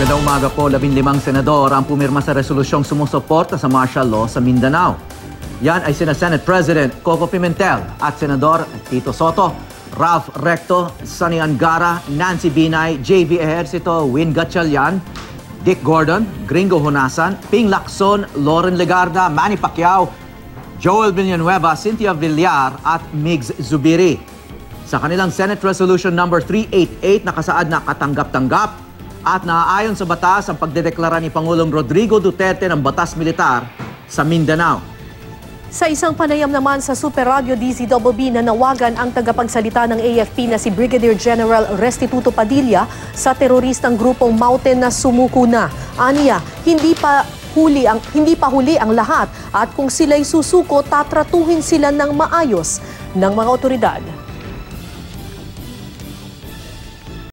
Magandang umaga po, 15 senador ang pumirma sa resolusyong sumusuporta sa martial law sa Mindanao. Yan ay sina Senate President Coco Pimentel at Senador Tito Soto, Ralph Recto, Sonny Angara, Nancy Binay, JV Ejercito, Win Gatchalian, Dick Gordon, Gringo Honasan, Ping Lacson, Loren Legarda, Manny Pacquiao, Joel Villanueva, Cynthia Villar at Migs Zubiri. Sa kanilang Senate Resolution number 388 nakasaad na katanggap-tanggap at naaayon sa batas ang pagdedeklara ni Pangulong Rodrigo Duterte ng batas militar sa Mindanao. Sa isang panayam naman sa Super Radio DZBB, nanawagan ang tagapagsalita ng AFP na si Brigadier General Restituto Padilla sa teroristang grupong Mountain na sumuko na. Aniya, hindi pa huli ang lahat at kung sila'y susuko, tatratuhin sila ng maayos ng mga otoridad.